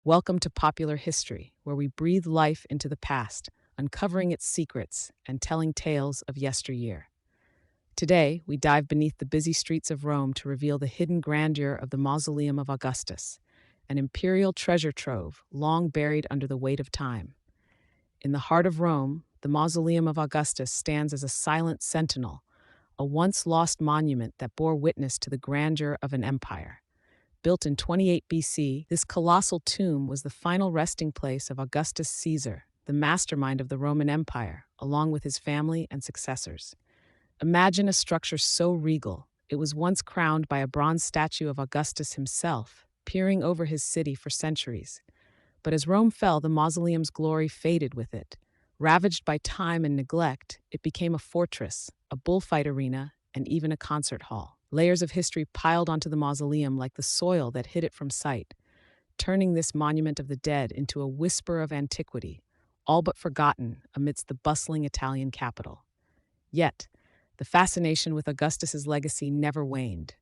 Welcome to Popular History, where we breathe life into the past, uncovering its secrets and telling tales of yesteryear. Today, we dive beneath the busy streets of Rome to reveal the hidden grandeur of the Mausoleum of Augustus, an imperial treasure trove long buried under the weight of time. In the heart of Rome, the Mausoleum of Augustus stands as a silent sentinel, a once lost monument that bore witness to the grandeur of an empire. Built in 28 BC, this colossal tomb was the final resting place of Augustus Caesar, the mastermind of the Roman Empire, along with his family and successors. Imagine a structure so regal, it was once crowned by a bronze statue of Augustus himself, peering over his city for centuries. But as Rome fell, the mausoleum's glory faded with it. Ravaged by time and neglect, it became a fortress, a bullfight arena, and even a concert hall. Layers of history piled onto the mausoleum like the soil that hid it from sight, turning this monument of the dead into a whisper of antiquity, all but forgotten amidst the bustling Italian capital. Yet, the fascination with Augustus's legacy never waned.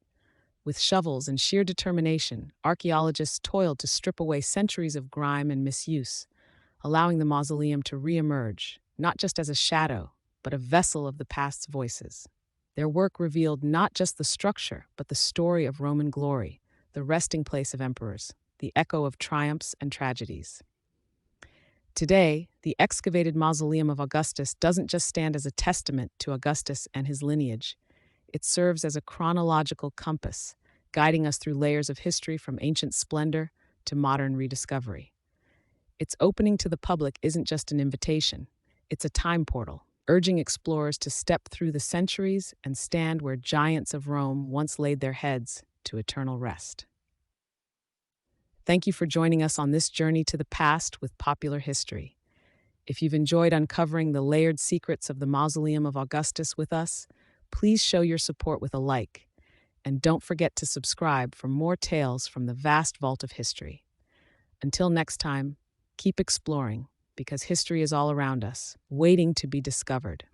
With shovels and sheer determination, archaeologists toiled to strip away centuries of grime and misuse, allowing the mausoleum to re-emerge, not just as a shadow, but a vessel of the past's voices. Their work revealed not just the structure, but the story of Roman glory, the resting place of emperors, the echo of triumphs and tragedies. Today, the excavated Mausoleum of Augustus doesn't just stand as a testament to Augustus and his lineage. It serves as a chronological compass, guiding us through layers of history from ancient splendor to modern rediscovery. Its opening to the public isn't just an invitation, it's a time portal, urging explorers to step through the centuries and stand where giants of Rome once laid their heads to eternal rest. Thank you for joining us on this journey to the past with Popular History. If you've enjoyed uncovering the layered secrets of the Mausoleum of Augustus with us, please show your support with a like. And don't forget to subscribe for more tales from the vast vault of history. Until next time, keep exploring, because history is all around us, waiting to be discovered.